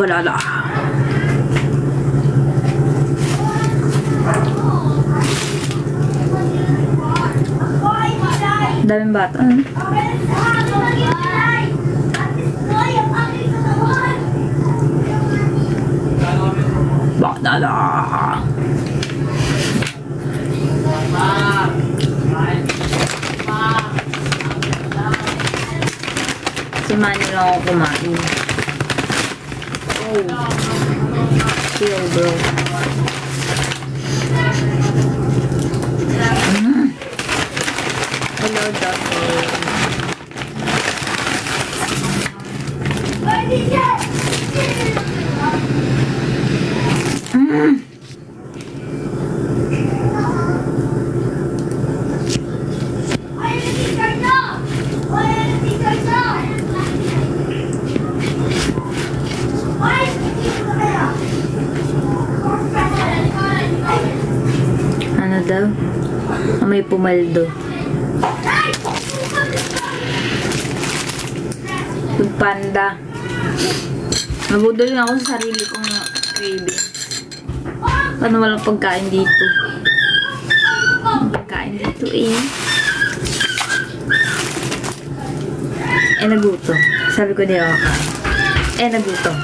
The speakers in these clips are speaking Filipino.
balala. Daming bata. Balala. Samahan niyo lang ako kumain. Oh. Chill, bro. Hello, doctor. Ano daw? May pumaldo. Yung panda. Nabudol na ako sa sarili kong craving. Paano walang pagkain dito? Pagkain dito eh. Nagutom. Sabi ko di ako kain. Nagutom.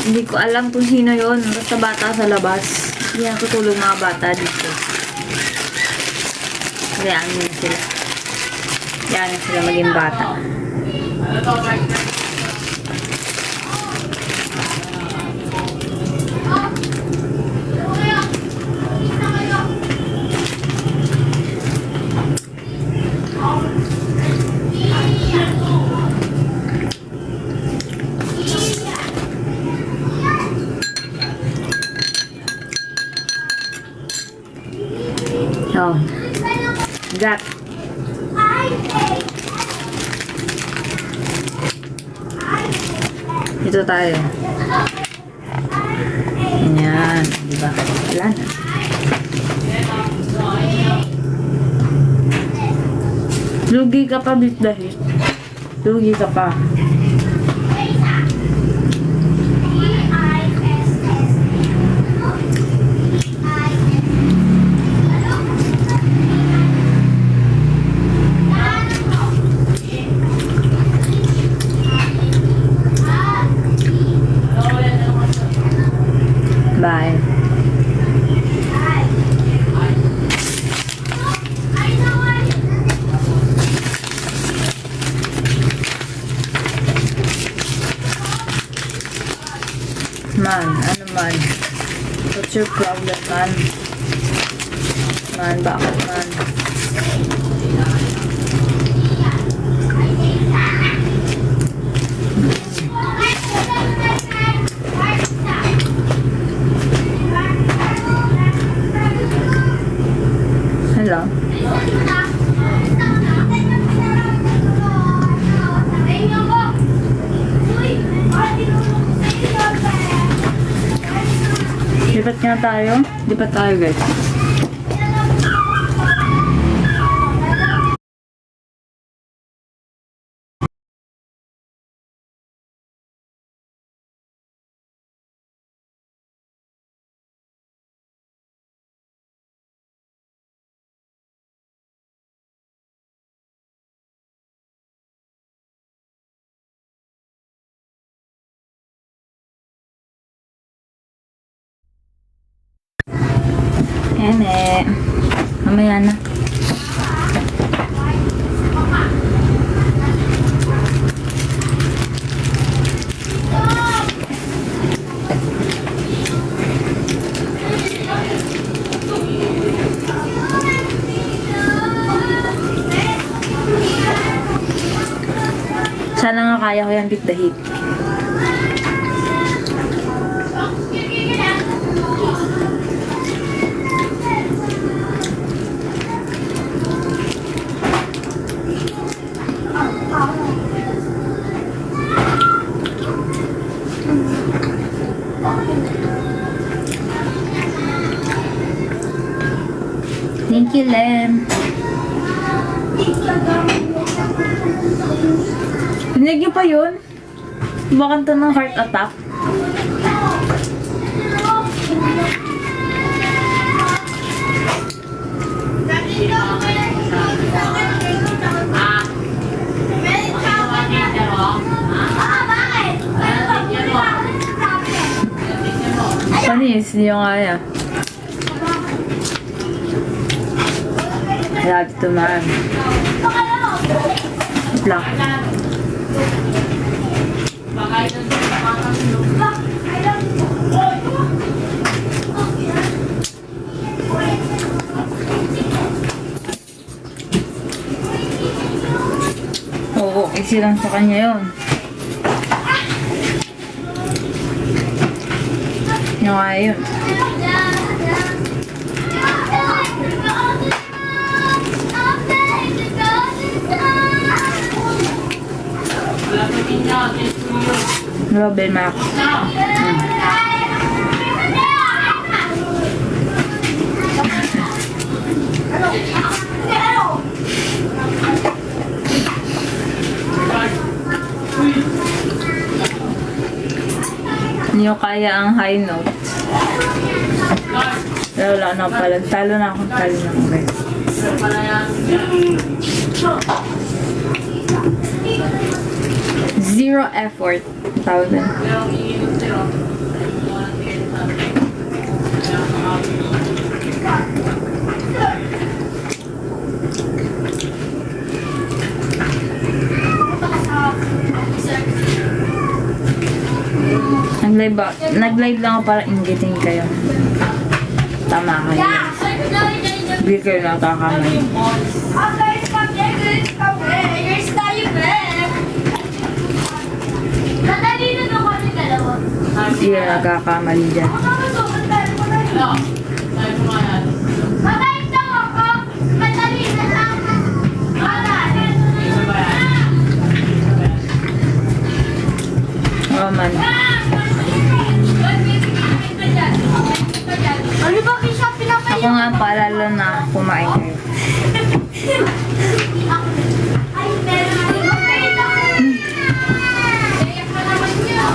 Hindi ko alam kung sino yon. Basta bata sa labas. Hindi ako tulog mga bata dito. Kayaan nyo sila. Kayaan nyo sila maging bata. Oh. Got. Ito tayo. Ayan. Diba? Wala na. Lugi ka pa, bit dahil. Lugi ka pa. Bye. Man, ano man? What's your problem, man? Man, bakit man? Hello? Lipat nga tayo. Lipat tayo, guys. Ayan eh. Mamaya na. Sana nga kaya ko yan, Big the Hit. Thank you, Lem. Dinig niyo pa yun? Bakanta ng heart attack. Panis, hindi yung kaya. Lagi tumaan. Wait lang. Oo, easy lang sa kanya yun. Yung kaya yun. Robin Max. Hindi ko kaya ang high note. Wala na pala. Talo na akong talo ng guys. Zero effort. 1,000. Nag-live lang ako para inggitin kayo. Tama kayo. Hindi kayo nakakamali. Hindi kayo nakakamali dyan. Oh man. Ano ba kisa pinapay? Ako nga paalala na kumain kayo. Ay, meron na rin. Kaya pa naman niya.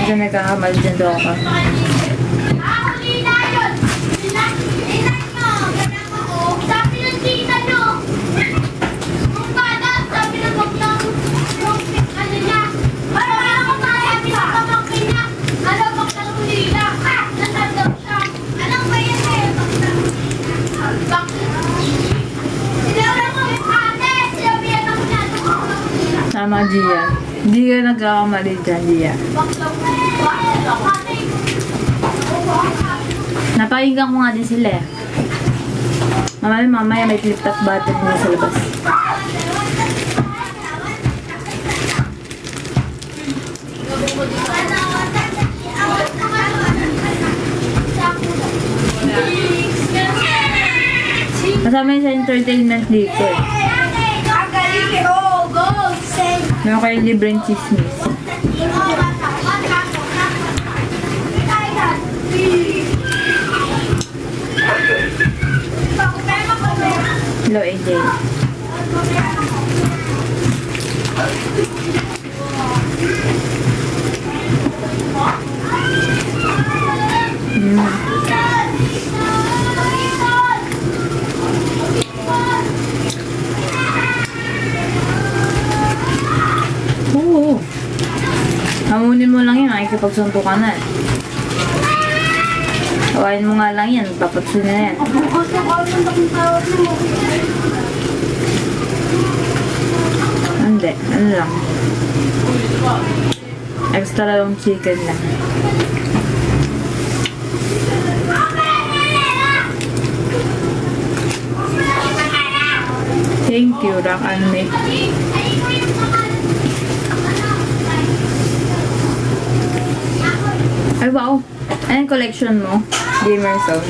Hindi ka nagkakamali dyan daw ako. Tama, Gia. Hindi ka nagkakamali dyan, Gia. Napakinggan ko nga din sila eh. Mamaya may flip-top button na sa labas. Kasama yun sa entertainment dito eh. Meron kayong libreng chismis. Hello, AJ. Oo. Hamunin mo lang yun, nakikipagsunto ka na. Hawain mo nga lang yan, papatso na yan. Hindi, ano lang. Extra long chicken lang. Thank you, Rock Anime. Ay, wow. Ay, yung collection mo? Gamer Zone.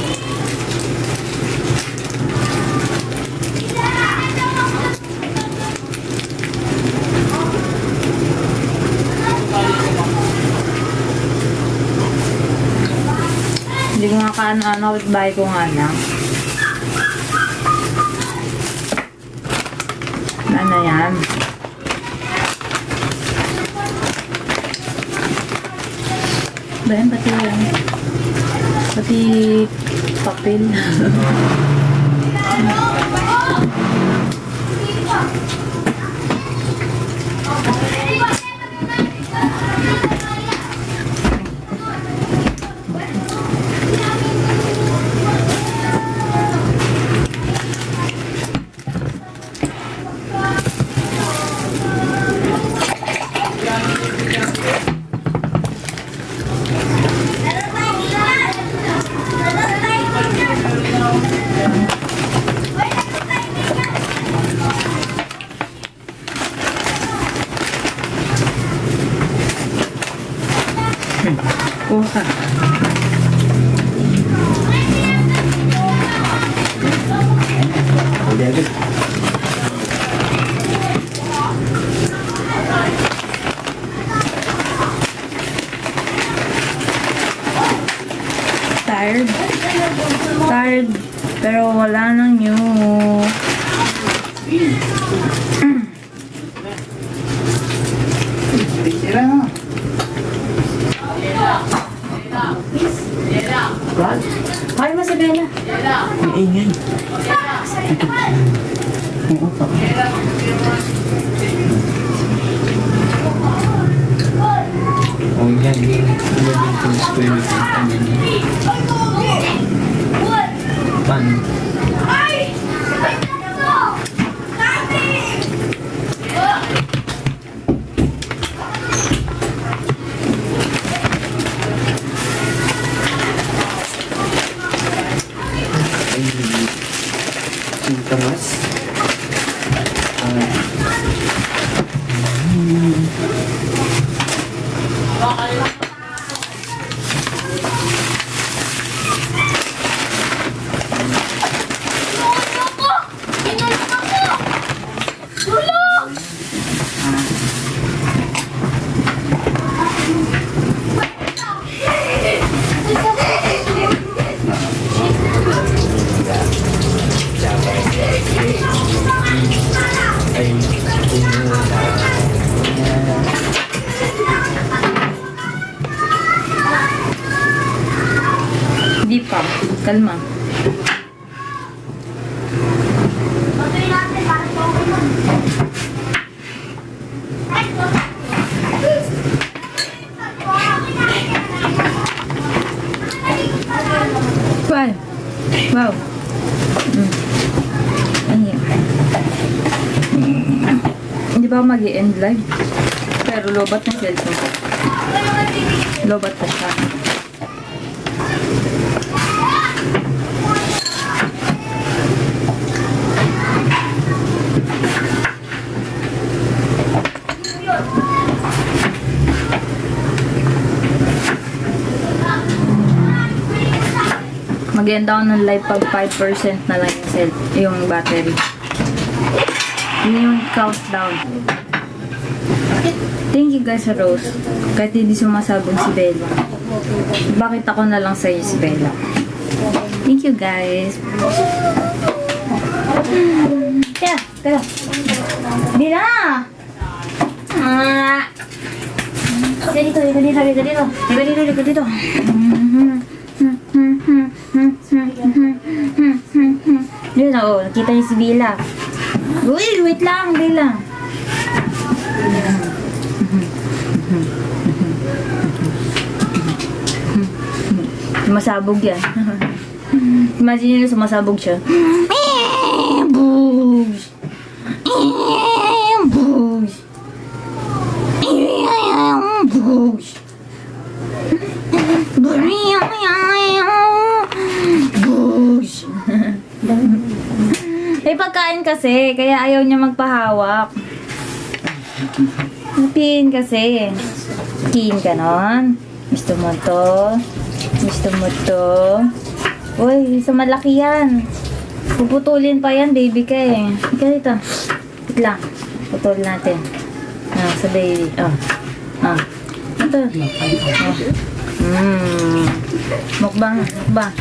Hindi ko nga kaano-ano, bahay ko nga lang. Ano yan? Ba yan? Pati yan. Pati papel. Kuha. Tired? Tired. Pero wala nang new. Brad, Kaya mo si Bella? ang ingay. Ito. Oo pa. Oh, yan. Yan yung square. Pan. Yung tamas. Ay, Hindi pa. Kalma. Wow. Wow. Ayan. Hindi ba mag-i-end live? Pero lobat na cellphone ko. Lobat pa siya. Mag-end down ng live pag 5% na lang yung battery. Yun yung countdown. Thank you guys sa Rose. Kahit hindi sumasabog si Bella. Bakit ako na lang sa'yo si Bella? Thank you guys. Tara, tara. Bella! Dito, dito, dito, dito, dito. Dito, dito, dito, dito. Yun, oo. Nakita niyo si Bella. Uy, wait lang, Bella. Sumasabog yan. Imagine nyo sumasabog siya. Bugs! Bugs! Bugs! Bugs! May pagkain kasi, kaya ayaw niya magpahawak. Napin kasi. Tiin ka nun. Gusto mo to? Gusto mo to? Uy, sa malaki yan. Puputulin pa yan, baby ka eh. Ika dito. Wait lang. Putol natin. Sa baby. Ito. Mukbang. Mukbang.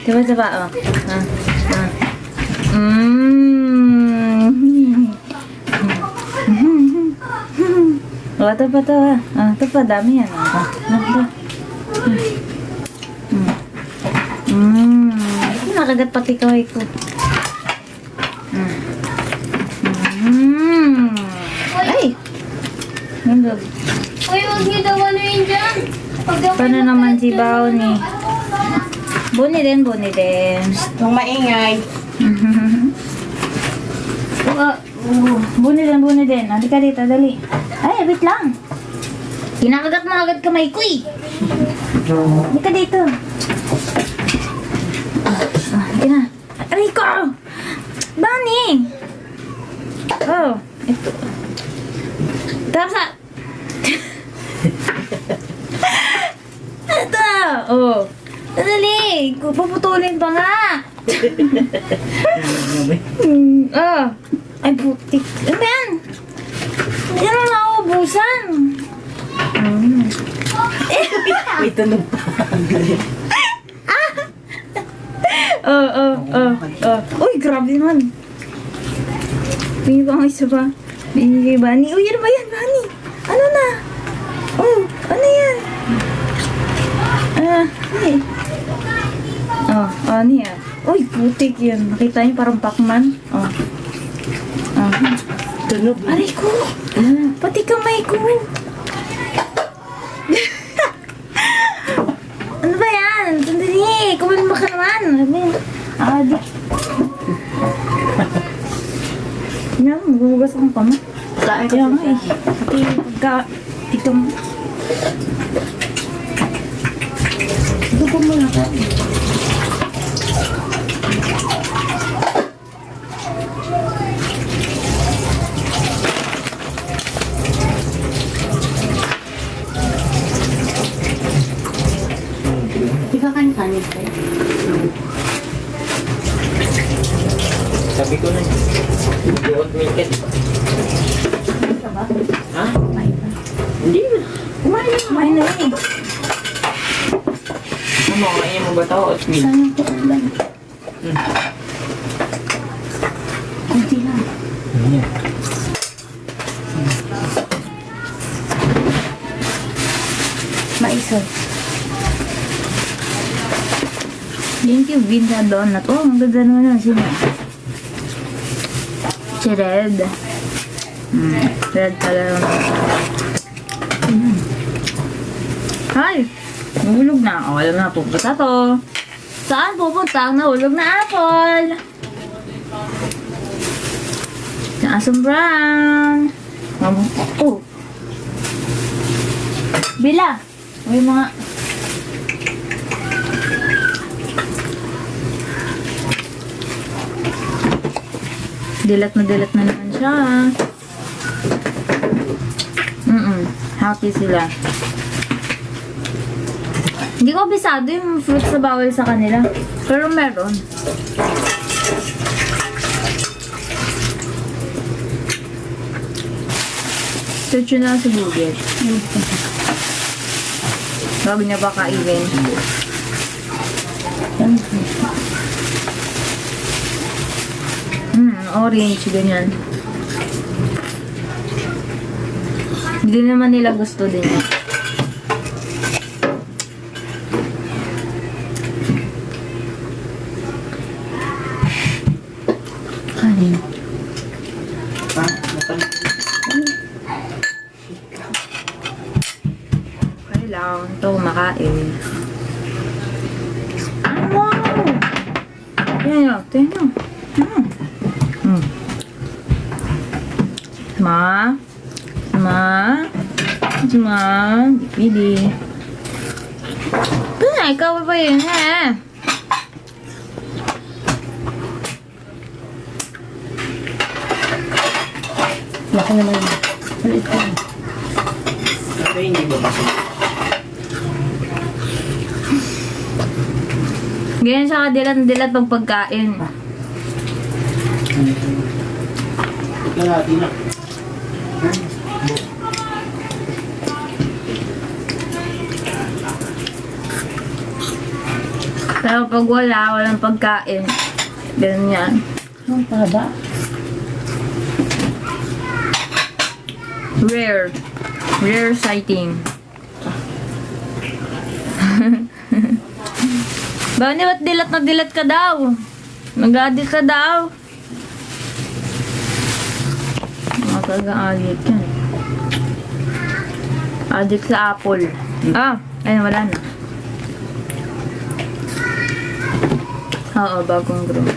Diba? Ito pa. Ito pa, dami yan. Nakagat pati kaway ko. Ay! Nandog. Uy, huwag niyo daw ano yun dyan. Paano naman si Bounty? Buni din. Nung maingay. Buni din. Halika dito, dali. Ay, wait lang. Kinakagat mo agad kamay ko eh. Halika dito. Halika na. Aray ko! Bunny! Oh, ito. Tapos ito! Oh. Dali! Paputulin pa nga! Ay, putik. Ano ba yan? Hindi na nauubusan. May tunog pa. Uy, grabe naman. Binigay ko ang isa ba? Binigay kay Bunny. Uy, ano ba yan, Bunny? Ano na? Oh, ano yan? Ano yan? Uy, putik yan. Nakita niyo parang Pac-Man. Tunog. Aray ko! Pati kamay ko. Ano ba yan? Sandali! Kumalma ka naman! Ano ba yan? Adik. Magugas akong kamay. Kaya nga eh. Pati pagka... Ito mo. Ito ko muna ka. Hindi ka kanin pa. Sabi ko na, hindi ako tumikit. Ka ba? Ha? Hindi na. Kumain na eh. Ano, kaya mo ba ito? Oatmeal? Sayang ko ang lang. Kunti lang. Ayan. Maisot. Thank you, Vin, sa donut. Oh, ang ganda naman na. Sino? Si Red. Red pala naman. Hi! Nahulog na. Oh, alam na, pupunta to. Saan pupunta ang nahulog na apple? Sa asong brown. Oh. Bila! May mga... Dilat na naman siya. Happy sila. Hindi ko abisado yung fruits na bawal sa kanila. Pero meron. Search yun na sa Google. Sabi niya ba kainin? Orange, ganyan. Hindi naman nila gusto din yan. Kanin. Kailangan ito kumakain. Wow! Yan yun. Tingnan nyo. Pili. Ikaw pa yun eh. Laki naman yun. Maliit ko. Pero hindi ba ba? Ganyan siya kadilat-dilat pag pagkain. Kalahati na. Pero pag walang pagkain. Ganyan yan. Ang paba. Rare. Rare sighting. Bani, ba't dilat na dilat ka daw? Nag-addict ka daw. Mga talagang addict yan. Addict sa apple. Ah, ayun, wala na. Oo, bagong groom.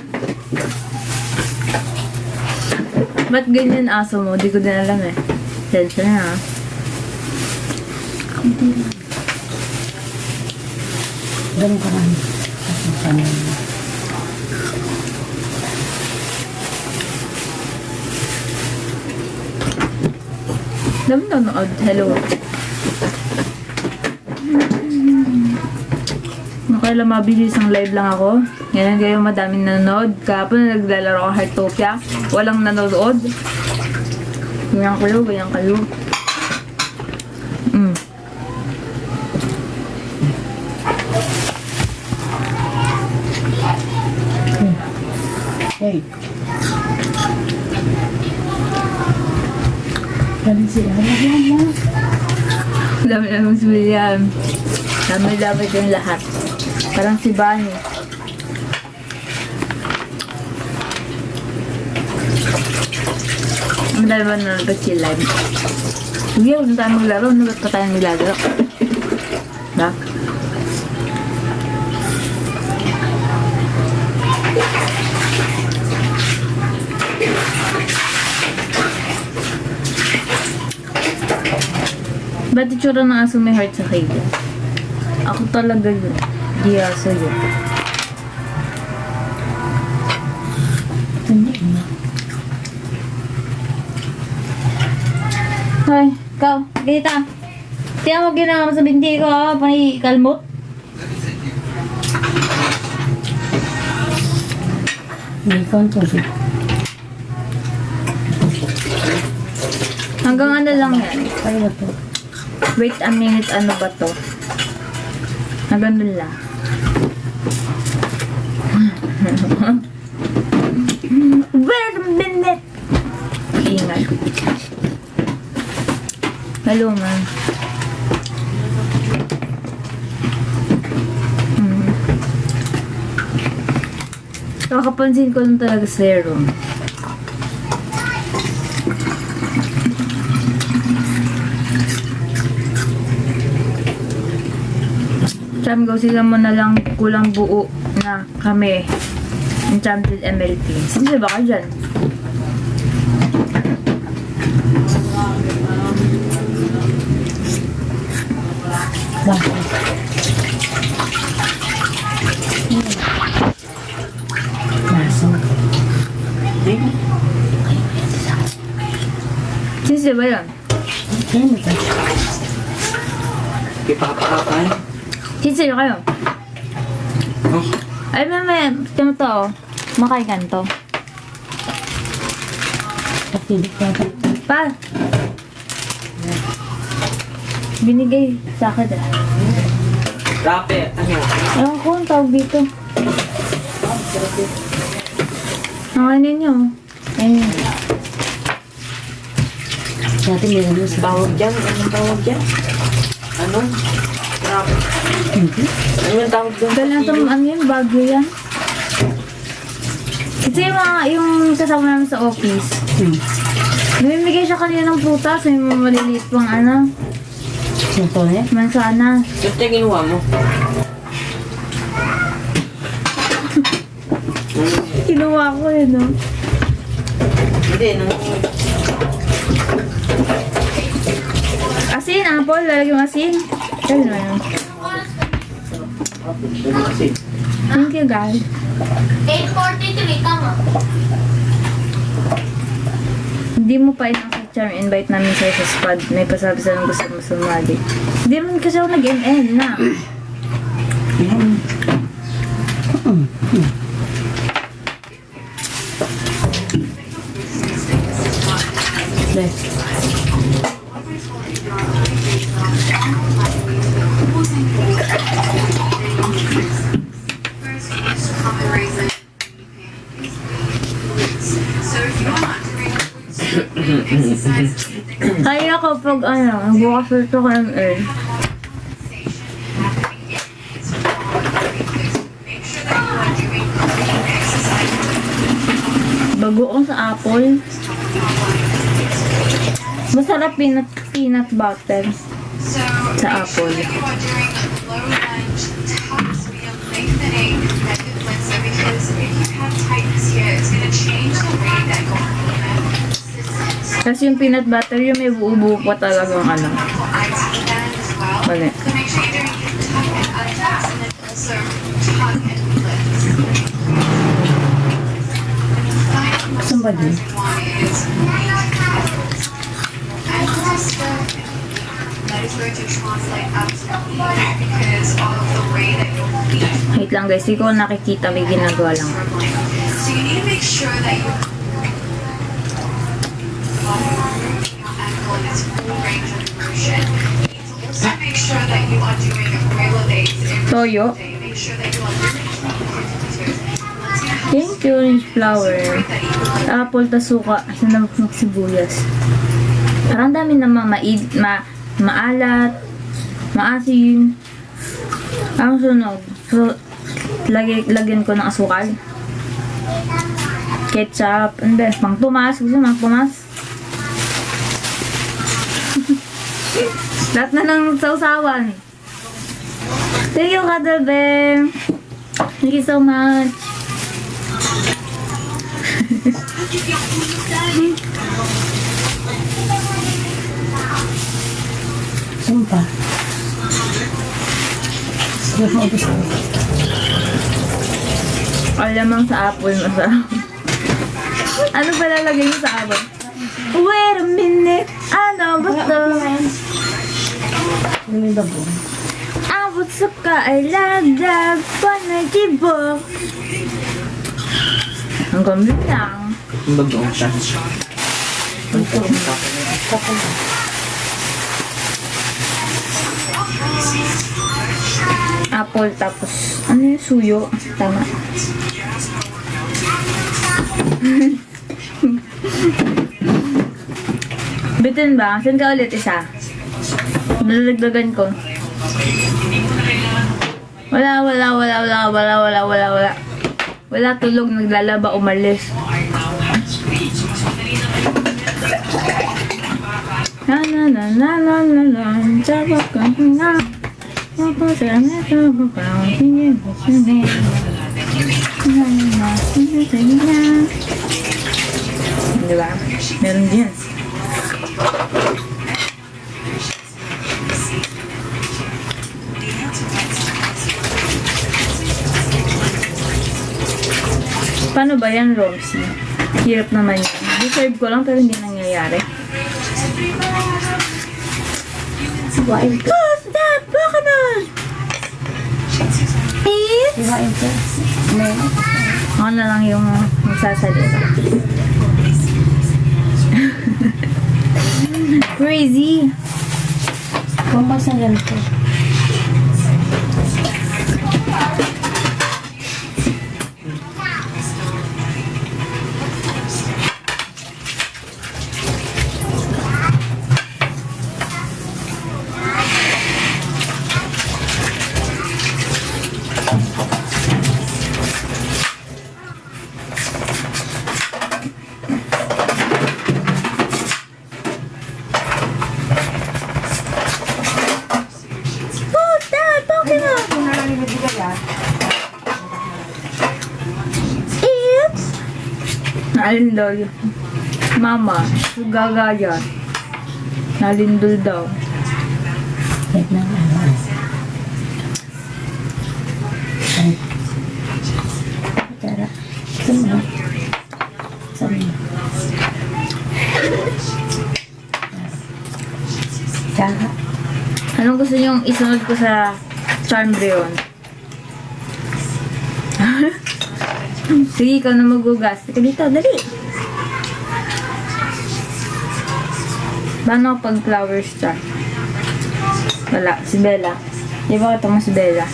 Ba't ganyan aso mo? Di ko din alam eh. Sensya na ha. Ganun ka lang. Sana. Dami nanonood. Hello. Kailan mabilis ang live lang ako. Ngayon ngayon madaming nanonood. Kahapon naglalaro ako Heartopia. Walang nanonood. Ganyan kayo, ganyan kayo. Hey. Galing sila. Wala. Dami naman si William. Dami-dami din lahat. Parang si Bunny. Ang dami ba nanonood si live? Sige, huwag na tayo maglaro. Nagat pa tayo naglalaro. Ha? Ba't itsura ng aso may heart sa kayo? Ako talaga yun. Di aso yun. Ay, ikaw. Ganita. Tiyan mo ginawa mo sa binti ko, ha? Pani kalmot. May kontos eh. Hanggang ano lang yan. Kaya ba to? Wait a minute, ano ba to? Hanggang dun lang. Wait a minute! Ingay. Hello, man. Nakapansin ko lang talaga sa serum. Cham, go sila mo na lang kulang buo na kami. Enchanted MLP. Sino ba ka dyan? Bakit? Naso. Sino ba yan? Kaya mo to? Ipapakapan. Sino kayo? Oh, Ay, may ito to. Makain ka to. Pakilig ka ba? Pa! Binigay sa akin ah. rape. Ano? Ewan ko ang tawag dito. Ang ninyo. Ayun. Dati meron mo sa Tawag dyan? Anong tawag dyan? Ano? Rape. hindi. Ano yung tawag dyan? Galang itong ano yun, bagyo yan. Kasi yung mga, yung kasama namin sa office, namimigay siya kanina ng prutas, may mga maliliit pang ano, Ito eh. mansana. Ito yung ginawa mo. Kinuha ko yun, no? Hindi, nung... Asin, apple, lalagyan mo asin. Sabi naman yun. Kasi, Thank you, guys. 8:43, tama. Hindi mo pa inakit Charm, invite namin sa'yo sa squad. May pasabi sa gusto mo sumali. Hindi rin kasi ako nag-ML na. Dahil. Kaya kapag bukas ito ko ML. Bago ko sa apple. Masarap peanut butter sa apple. Kasi yung peanut butter yung may buo-buo pa talagang Mali. Saan ba din? Wait lang guys, hindi ko nakikita, may ginagawa lang. So you need to make sure that you alcohol in its full range of immersion. You need to also make sure that you are doing relevate every Toyo. day. Make sure that you are Thank you, orange flower. Apple, tasuka, sinamok ng sibuyas. Parang dami na maalat, maasim. Ang sunog. So, lagyan ko ng asukal. Ketchup. Ano ba? Mang tumas. Gusto mang tumas? Lahat na ng sausawan. Thank you, Cuddle Bear. Thank you so much. Saan pa? Saan pa gusto? Alamang sa apple masarap. Ano ba lalagay mo sa apple? Wait a minute. Ano ba to? Ano yung babo? Abot sa kailadag panagibok. Ang ganda lang. Bagoong siya. Apple tapos ano yung suyo? Tama. Bitin ba? Saan ka ulit isa? Dalagdagan ko. Wala. Wala tulog, naglalaba, umalis. Na. Sabak ka na. Ako sa neto, bukang tingin ko sa na. Diba? Meron din. Paano ba yan, Romsey? Hirap naman yan. Deserve ko lang pero hindi nangyayari. Iwain ka. Who's that? Baka na! It's... Iwain ka. Ako na lang yung magsasalita. Crazy! Pampasan ganito. Who's that? Pokemon! It's... Nalindol. Mama, gagaya. Nalindol daw. Wait na. Ay. Tara. Saan mo? Saan mo? Tsaka. Anong gusto niyong isunod ko sa Charmbrion? Sige, ikaw na magugas. Sige dito, dali. Paano pag flower star? Wala, si Bella. Di ba ito mo si Bella?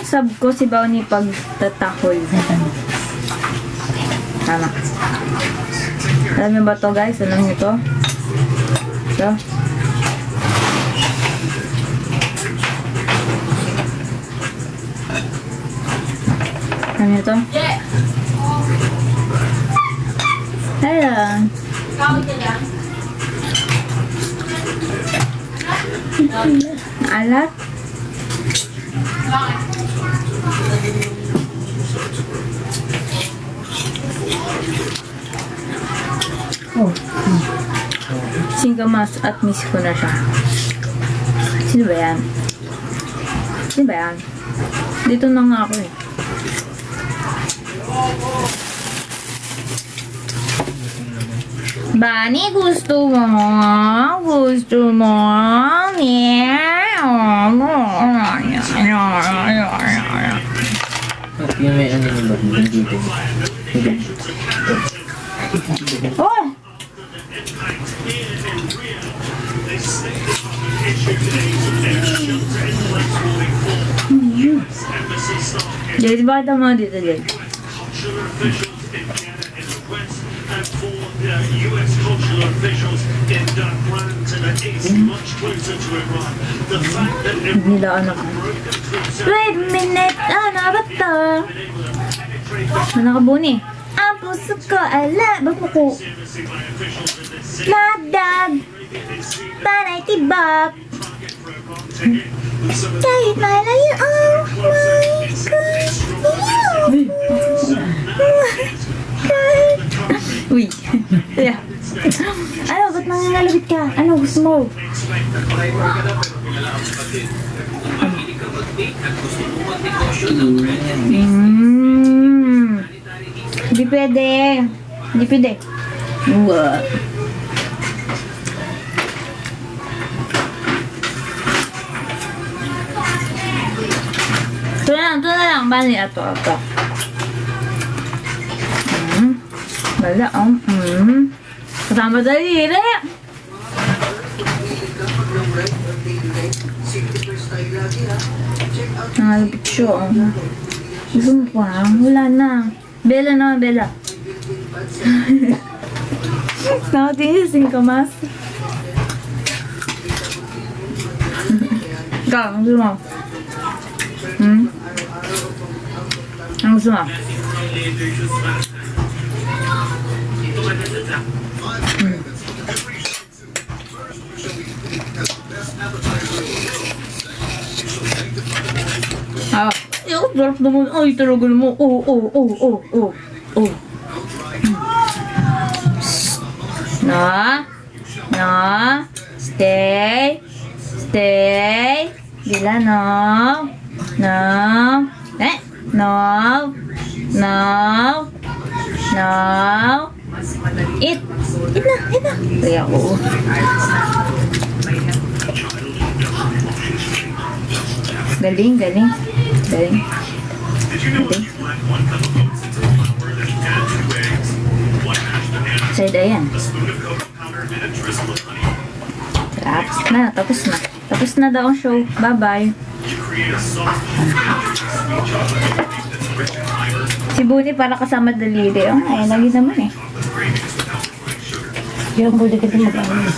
Sub ko si Bounty pag tatakol. Tama. Alam niyo ba to guys? Alam niyo to? Ito. Alam niyo to? Hello. Alat? Oh. Singkamas at miss ko na siya. Sino ba yan? Sino ba yan? Dito na nga ako eh. Bani, gusto mo? Gusto mo? Yung may ano yung bag dito. Oh! Jadi bata mo dito, Jade. And for the US cultural officials in Tehran to the east, much closer to Iran. The fact that Nila anak. Wait a minute, ano ba to? Ano ka buni? Ang puso ko, ala, bak mo ko. Ladag, tanay tibak. Kahit malayo, oh my God. Uy. Yeah. Ano, ba't nangangalabit ka? Ano, gusto mo? Hindi pwede. Hindi pwede. What? Ito na lang. Bali, ato. Wala, kasama daliri. Nangalapit siya, Gusto mo pa? Wala na. Bella na, Bella. Nakatingin yung singkamas. Ikaw, ang gusto mo? Ang gusto mo? Sarap naman. Ay, talaga naman. Oh. Na. Stay. Bila, no. Eat na. Kaya ko. Galing. Side ayan. Sarap. Tapos na daw ang show. Bye-bye. Si Bunny para kasama daliri. Ay, lagi naman eh. Yung buti ka din mag-awin.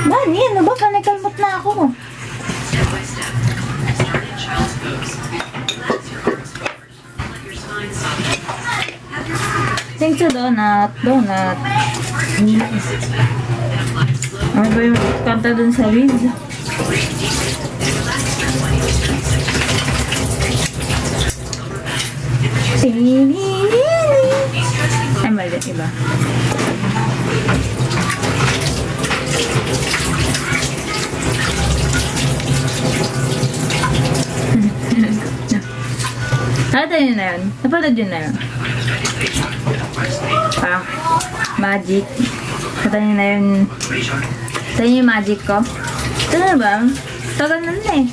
Bunny, ano ba? Panikalmot na ako. Thanks to donut. Ano ba yung kanta dun sa Reeds? Ay, mali. Iba. yun na yun. Napanood yun na yun. Magic. Ito yun na yun. Ito yun yung magic ko. Ito na ba? Tagal na na eh.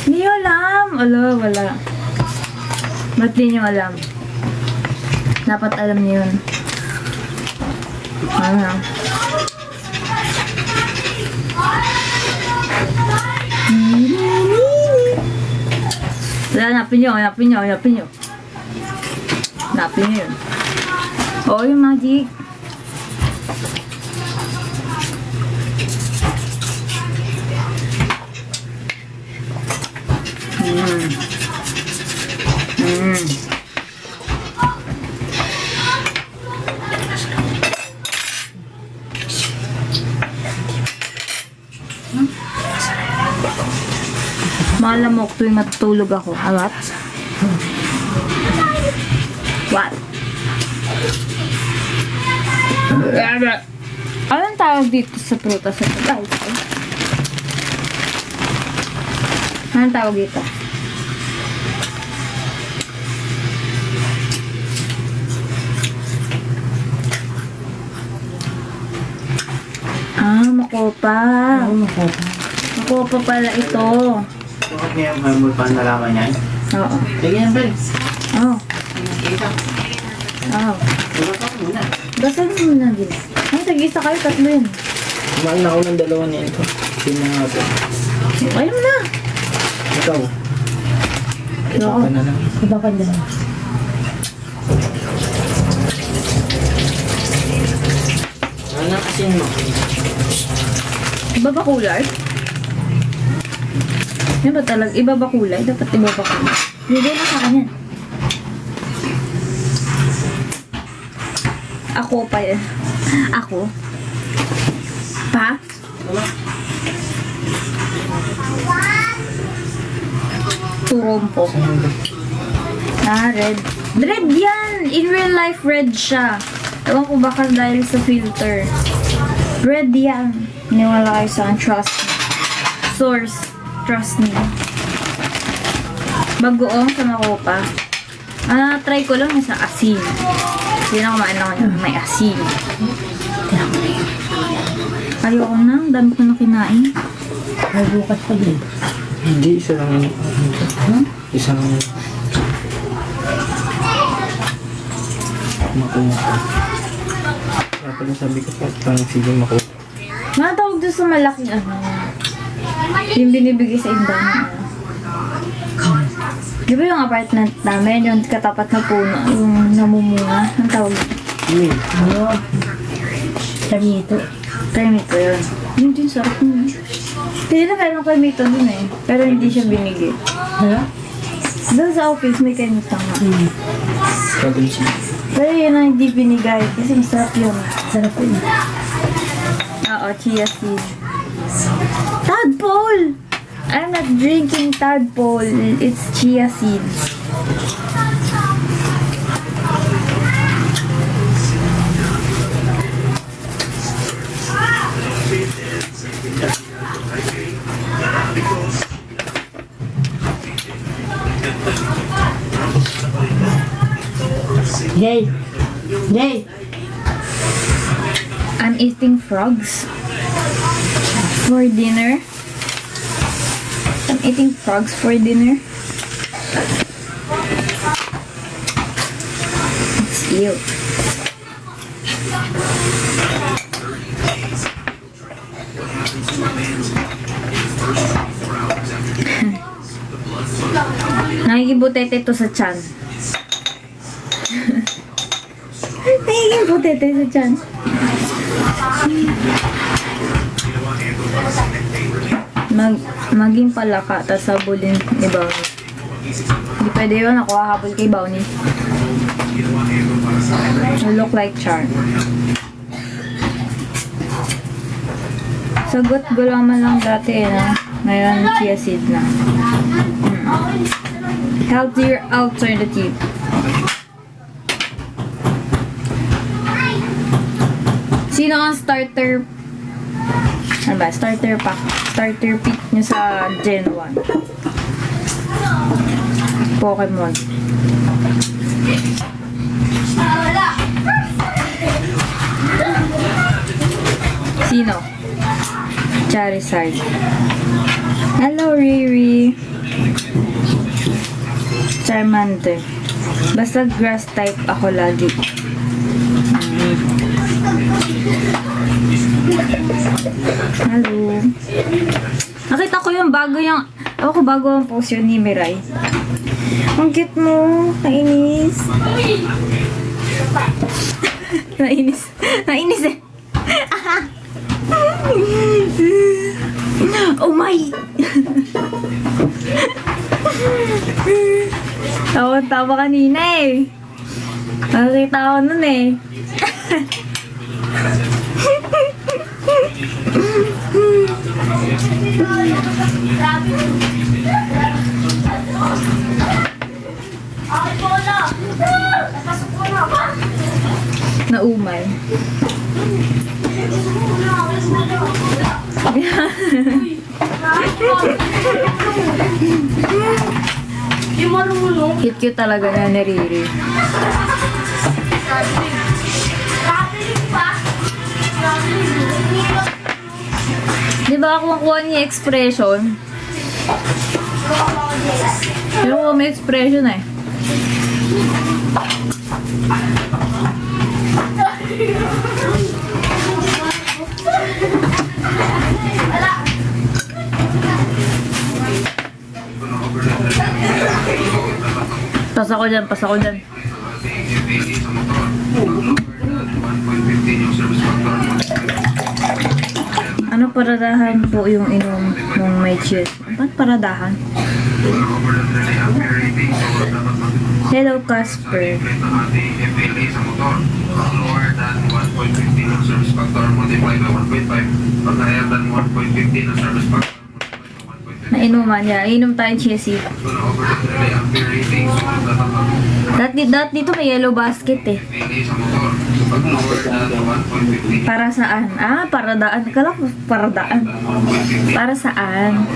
Hindi nyo alam. Wala. Ba't di nyo alam? Dapat alam nyo yun. Ano? Hanapin nyo. Hanapin nyo yun. Oo, yung magic. Malamok tuwing matutulog ako. What? What? Anong tawag dito sa prutas? Anong tawag dito? Makopa. Makopa pala ito. Bakit ngayon kayo mo pa nalaman yan? Oo. Sige yan, Ben. Oo. Kita. Oo. Diba ka muna? Basahin mo na din. Ay, tag-isa kayo, tatlo yun. Kumain na ako ng dalawa na ito. Tingnan nga ito. Ayaw mo na. Ikaw. Ito Oo. ka na lang. Iba ka dyan. Ano na kasi mo? Iba ba kulay? Yan ba talaga? Iba ba kulay? Dapat iba ba kulay? Hindi na sa akin yan. Ako pa yan. Ako? Pa? Turompo. Red. Red yan! In real life, red siya. Ewan ko baka dahil sa filter. Red yan. Niwala kayo sa akin. Trust me. Source. Trust me. Bagoong sa makopa. Try ko lang sa asin. Hindi na kumain ako yun. May asin. Ayoko na. Ang dami ko na kinain. Ay, bukas pa din. Hindi, isa lang. Isa lang. Makuha ko. Kaya pala sabi ko parang sige makuha. Matawag doon sa malaking ano. Yung binibigay sa indang. Di ba yung apartment namin, yung katapat na puno, yung namumunga, ang tawag doon? Ano? Tamito. Kaimito yun. Yun din, sarap yun. Kasi na meron kaimito dun eh, pero hindi siya binigay. Ano? Doon sa office may kaimito nga. Kagin siya. Pero yun ang hindi binigay, kasi masarap yun. Sarap yun. Oo, chia seed. Tadpole! I'm not drinking tadpole. It's chia seeds. Jay! Jay! I'm eating frogs for dinner. I'm eating frogs for dinner. It's ew. Nakikibutete ito sa tiyan. Nakikibutete sa tiyan. Maging palaka, tas sabulin ni Bounty. Hindi pwede yun, ako hahabol kay Bounty. You look like Char. Sagot gulaman lang dati eh, no? Ngayon, chia seed na. Healthier alternative. Sino ang starter? Ano ba? Starter pack. Starter pick nyo sa Gen 1. Pokemon. Sino? Charizard. Hello, Riri. Charmander. Basta grass type ako lagi. Hello. Nakita ko yung bago ang post yun ni Mirai. Ang cute mo. Nainis. Nainis. Nainis eh. Oh my! Tawa kanina eh. Nakakita ko nun eh. Naumay. Cute talaga na ni Riri. Di ba ako makuha niya expression? Pero ko may expression eh. Pas ako dyan. Ano paradahan po yung inom ng may cheese? Ba't paradahan? Hello, Casper. Nainuman niya. Inom tayong cheesy. Dati dito may yellow basket eh. Para saan? Paradaan. Kala ko paradaan. Para saan?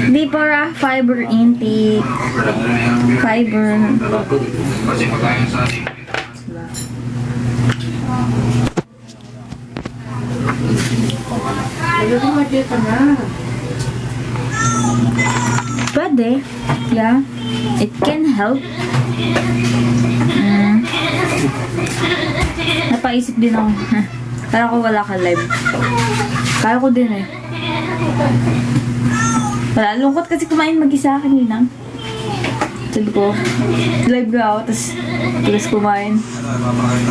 Hindi para fiber intake. Fiber. Pwede. Yeah. It can help. Napaisip din ako. Kala ko wala ka live. Kala ko din eh. Wala, lungkot kasi kumain mag-isa kanina. Sabi ko, live ka ako, tapos kumain.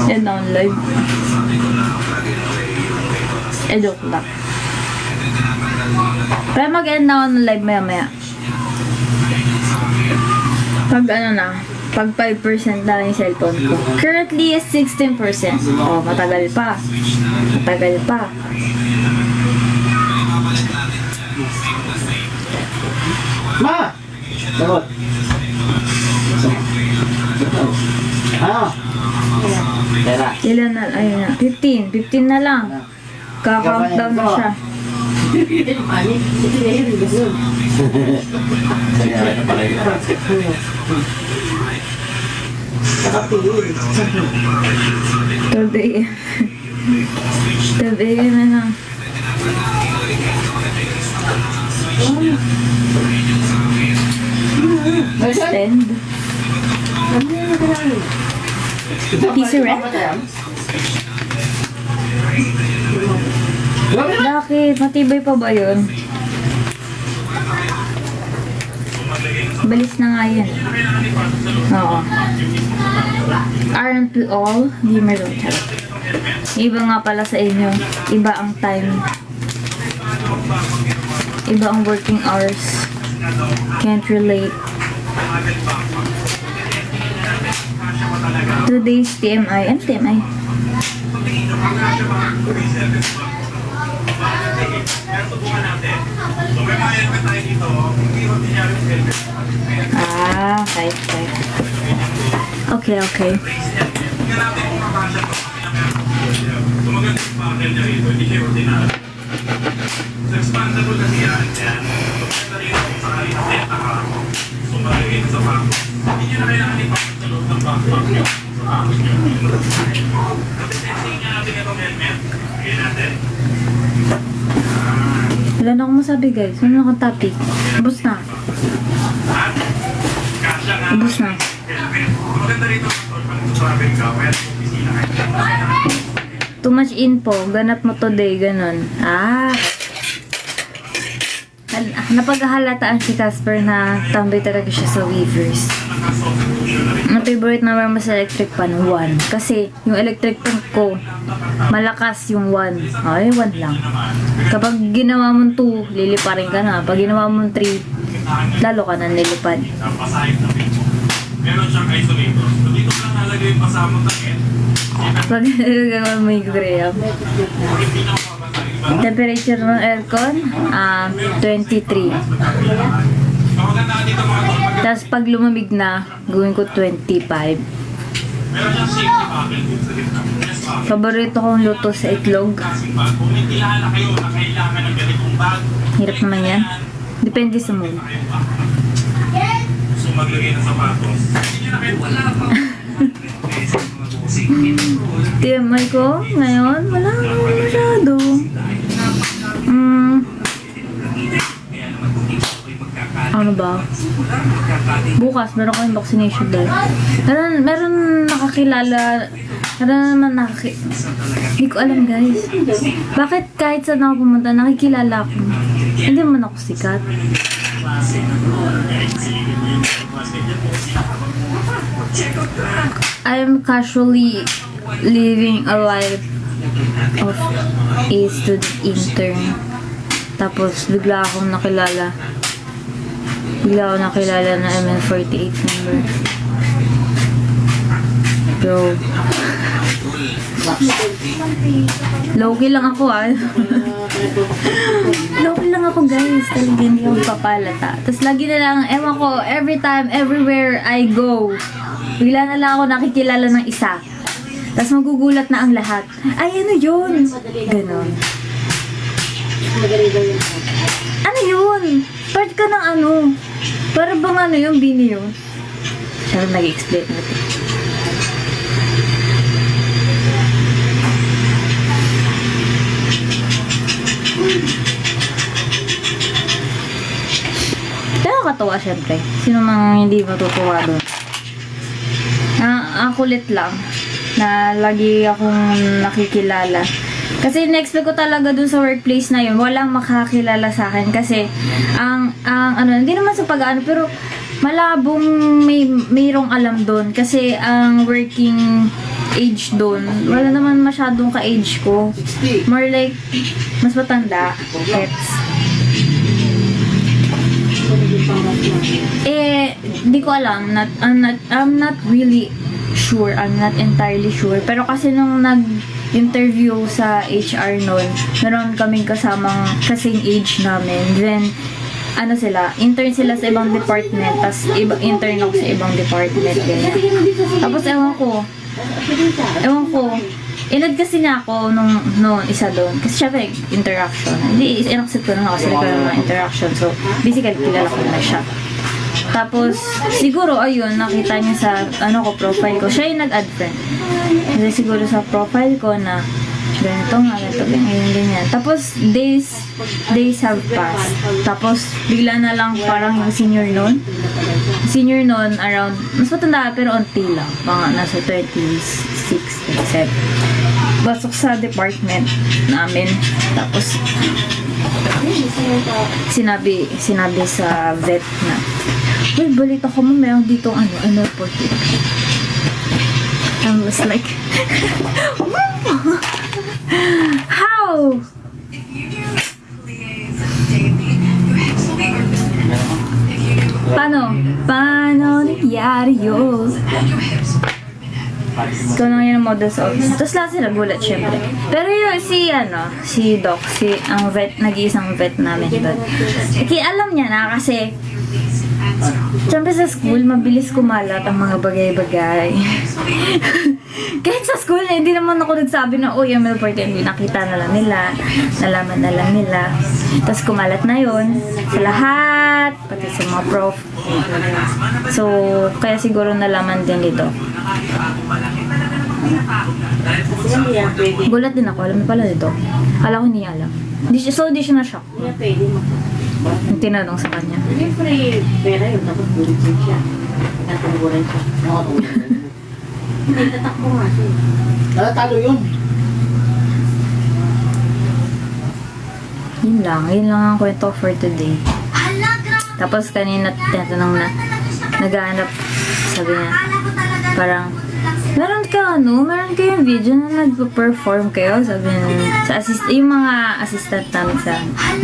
Yan na on live. Joke lang. Pero mag-end na ako ng live maya-maya. Pag pag 5% na lang yung cellphone ko. Currently is 16%. Oh, matagal pa. Ma! Dagot. Tera. Ilan na? Ayun na. 15. 15 na lang. Ka-countdown na siya. Today. Today na lang. Stand. T-shirt. Bakit? Matibay pa ba yun? Balis na nga yan. Oo. Aren't we all? Gamer don't have. Iba nga pala sa inyo. Iba ang time. Iba ang working hours. Can't relate. Today's TMI. Ano TMI? Okay. magandang bakal niya rito, hindi siya ordinary. Expandable kasi yan. Maganda rin ako sa kalinateta ka. Sumalagay sa bako. Hindi niya na kailangan ipakot sa loob ng backpack niyo. Sa bako niyo. Kasi testing nga natin itong helmet. Kaya natin. Wala na akong masabi guys. Ano na akong topic? Ubus na. At kasya nga. Ubus na. Helmet. Maganda rito pag travel ka. Kaya sa opisina kayo. Too much info. Ganap mo today. Ganon. Napaghahalataan si Casper na tambay talaga siya sa Weavers. Ang favorite number mo sa electric pan, 1. Kasi yung electric pan ko, malakas yung 1. Ay, 1 lang. Kapag ginawa mong 2, liliparin ka na. Pag ginawa mong 3, lalo ka na nilipad. Meron siyang isolator. So dito lang nalagay yung pasamang takit. Pag gagawa mo yung graham. Hindi na mapapatay. Temperature ng aircon, 23. So maganda dito mga tol. Tapos pag lumamig na, gawin ko 25. Meron siyang safety buckle dito sa gitna. Yes, buckle. Paborito kong luto sa itlog. Klaseng bag. Kung may kilala kayo na kailangan ng ganitong bag, Hirap naman yan. Depende sa mood. kayong bag. So maglagay ng sapatos. Hindi niya na kayo wala pa. TMI ko ngayon, wala masyado. Ano ba? Bukas, meron kayong vaccination dahil. Meron nakakilala. Meron naman hindi ko alam guys. Bakit kahit saan ako pumunta, nakikilala ako. Hindi man ako sikat. I'm casually living a life of a student intern. Tapos bigla akong nakilala. Bigla akong nakilala na MN48 member. Bro. Low-key lang ako Low-key lang ako guys. Talaga hindi ako papalata. Tapos lagi na lang, ewan ko, every time, everywhere I go, bigla na lang ako nakikilala ng isa. Tapos magugulat na ang lahat. Ay, ano yun? Ganon. Ano yun? Part ka ng ano? Para bang ano yung bini yun? Siya nag-explain natin. Nakakatawa syempre. Sino mang hindi matutuwa doon? Ang kulit lang na lagi akong nakikilala. Kasi in-expect ko talaga dun sa workplace na yun, walang makakilala sa akin kasi ang ano, hindi naman sa pag-ano, pero malabong mayroong alam doon kasi ang working age doon, wala naman masyadong ka-age ko. More like mas matanda, pets. Hindi ko alam. I'm not really sure. I'm not entirely sure. Pero kasi nung nag-interview sa HR noon, meron kaming kasamang kasing age namin. Then, ano sila, intern sila sa ibang department, tapos intern ako sa ibang department. Ganyan. Tapos, ewan ko, inad kasi niya ako nung isa doon. Kasi syempre, interaction. Hindi, in-accept ko na kasi nagkaroon ng interaction. So, basically, kilala ko na siya. Tapos, siguro, ayun, nakita niya sa, profile ko. Siya yung nag-add friend. Kasi siguro sa profile ko na, ganito, ganyan. Tapos, days have passed. Tapos, bigla na lang parang yung senior nun, around, mas matanda, pero onti lang. Mga nasa 26, 27. Basok sa department namin. Tapos, sinabi sa vet na, uy, balita ko mo, meron ditong report dito. I was like, how? If you do liaise daily, your hips will be open. If you do Paano nangyari yun? your hips will be Ikaw lang yun ang model sa office. Tapos lahat sila gulat, syempre. Pero yung si Doc, ang vet, nag-iisang vet namin doon. Kaya alam niya na kasi Siyempre sa school, mabilis kumalat ang mga bagay-bagay. Kahit sa school, hindi naman ako nagsabi na, uy, ML14, nakita na lang nila, nalaman na lang nila. Tapos kumalat na yon sa lahat, pati sa mga prof. So, kaya siguro nalaman din dito. Kasi hindi yan pwede. Gulat din ako, alam mo pala dito. Alam ko hindi niya alam. Di siya na-shock. Hindi yan pwede mo. Yung tinanong sa kanya. Siyempre, pera yun. Tapos bulit siya. Natuluran siya. Hindi, tatakbo nga siya. Natatalo yun. Yun lang ang kwento for today. Tapos kanina tinatanong na, naghahanap, sabi niya, parang, meron kayong video na nagpo-perform kayo, sabi niya, sa yung mga assistant namin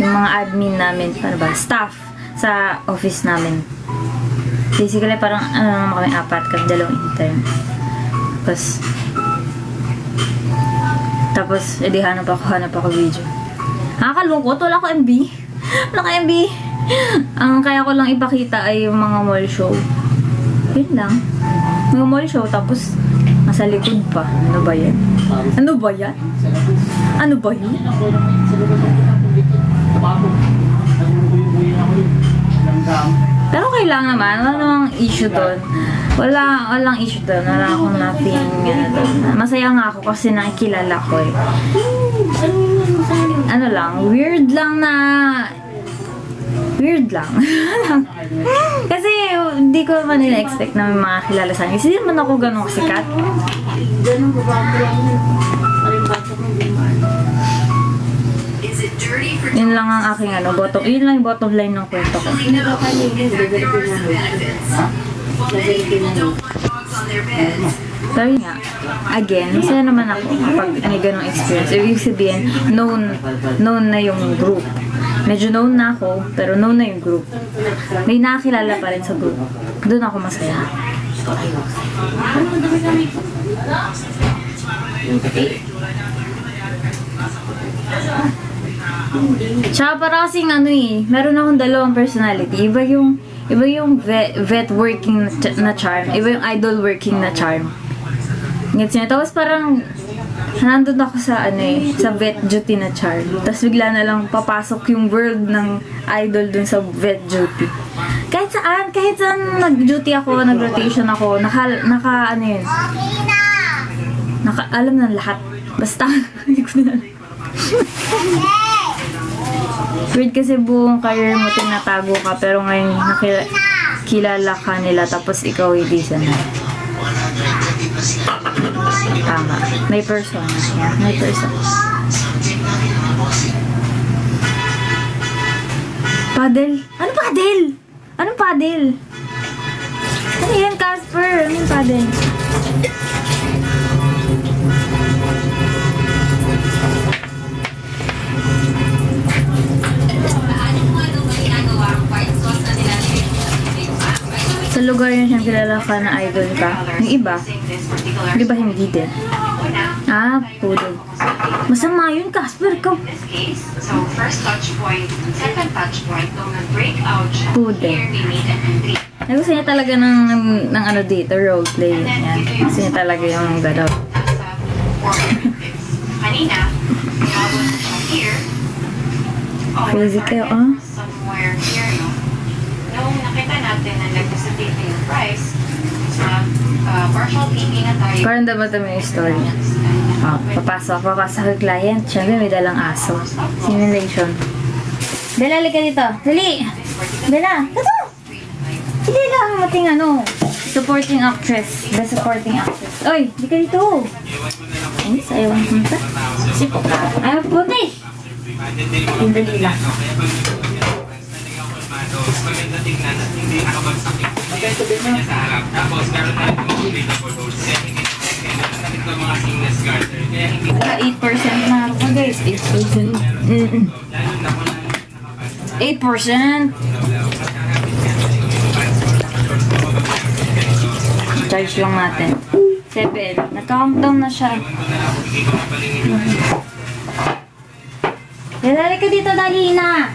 yung mga admin namin, paano ba, staff sa office namin. Basically, parang, naman kami, 4 kami, 2 intern. Tapos, edi hanap ako video. Nakakalungkot, wala ko MB. Wala ko MB. Ang kaya ko lang ipakita ay yung mga mall show. Yun lang. Mga mall show, tapos nasa likod pa. Ano ba yan? Ano ba yan? Ano ba yun? Pero okay lang naman. Wala namang issue doon. Walang issue doon. Wala akong nothing. Masaya nga ako kasi nakikilala ko eh. Ano lang, weird lang. Kasi hindi ko naman nila-expect na may mga kilala sa akin. Kasi hindi naman ako ganun kasikat. Ganun ba ba yun? Parang bata mo, hindi man. Yun lang ang aking yun lang yung bottom line ng kwento ko. Hindi ba kayo yun? Gagalitin na yun. Gagalitin na yun. Pero yun nga, again, masaya naman ako kapag ganong experience. Ibig sabihin, known na yung group. Medyo known na ako, pero known na yung group. May nakakilala pa rin sa group. Doon ako masaya. Tsaka para kasing meron akong 2 personality. Iba yung vet working na charm. Iba yung idol working na charm. Gets niya? Tapos parang nandun ako sa sa vet duty na charm. Tapos bigla na lang papasok yung world ng idol dun sa vet duty. Kahit saan nag-duty ako, nag-rotation ako, alam na lahat. Basta, hindi ko na weird kasi buong career mo tinatago ka, pero ngayon kilala ka nila, tapos ikaw hindi sana. Tama. May persona. Yeah, may persona. Paddle? Ano paddle? Anong paddle? Ano yan, Casper? Anong paddle? Sa lugar yun siyang kilala ka na idol ka. Yung iba, di ba hindi din? Pudol. Masama yun, Casper, ikaw. So, first touch point, second touch point, nung nag-break out siya, Pudol. here we meet and greet. Gusto niya talaga ng dito, roleplay. Yan. Gusto niya talaga yung gano'n. Nasa 4 minutes. Kanina, habang siya here, Crazy kayo, somewhere here, no? Nung nakita natin na nag-facilitate yung price, sa partial taping na tayo. Parang dapat yung story niya. Papasok yung client. Siyempre may dalang aso. Simulation. Bella, halika dito. Dali! Bella! Ito! Hindi lang mating supporting actress. Best supporting actress. Oy! Di ka dito! Ay, ayaw ang punta. Sipo ka. Ayaw punta eh! Yung dali lang. Maganda tingnan at hindi nakabagsak yung niya sa harap. Tapos meron na yung available holes. Kaya hindi nakakit ng mga seamless garter. Kaya hindi 8% na ako guys. 8%. lalo na kung 8%. Charge lang natin. 7. Nag-countdown na siya. Lalali ka dito, dali na.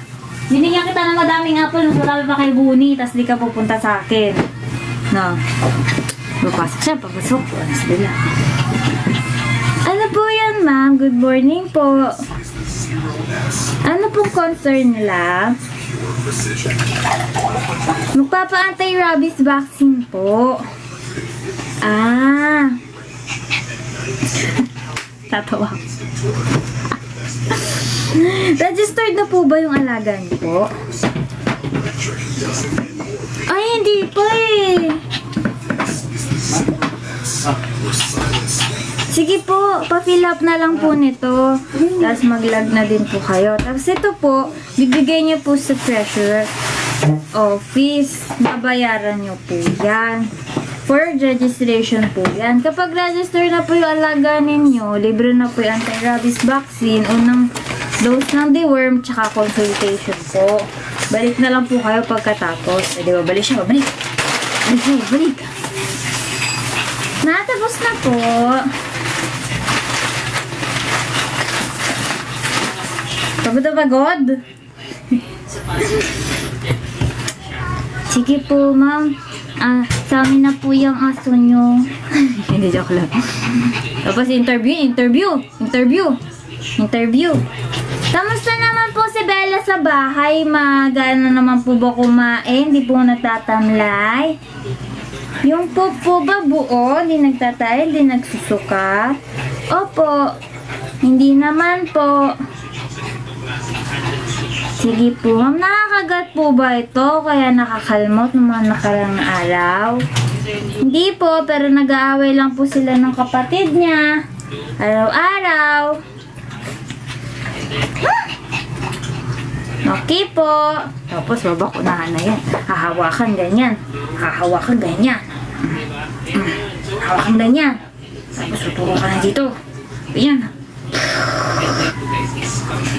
Binigyan kita ng madaming apple, mas marami pa kay Buni, tas di ka pupunta sa akin. No. Papasok siya, papasok. Alas bila. Ano po yan, ma'am? Good morning po. Ano pong concern nila? Magpapa-anti-rabies vaccine po. Ah. Tatawa. Registered na po ba yung alaga niyo po? Ay, hindi po eh. Sige po, pa-fill up na lang po nito. Tapos mag-log na din po kayo. Tapos ito po, bibigay niyo po sa treasurer office. Babayaran niyo po yan. For registration po yan. Kapag register na po yung alaga ninyo, libre na po yung anti-rabies vaccine, unang dose ng deworm, tsaka consultation po. Balik na lang po kayo pagkatapos. Eh, di ba, balik siya, balik. Balik. Natapos na po. Pagod na pagod? Sige po, ma'am. Sa amin na po yung aso nyo. Hindi, joke lang. Tapos interview. Kamusta naman po si Bella sa bahay? Magano naman po ba kumain? Di po natatamlay? Yung poop po ba buo? Hindi nagtatay? Hindi nagsusuka? Opo. Hindi naman po. Sige po, ma'am. Nakakagat po ba ito? Kaya nakakalmot ng mga nakarang araw? Hindi po, pero nag-aaway lang po sila ng kapatid niya. Araw-araw. Okay po. Tapos babakunahan na yan. Hahawakan ganyan. Hahawakan ganyan. Hawakan ganyan. Tapos tuturo ka na dito. Ayan.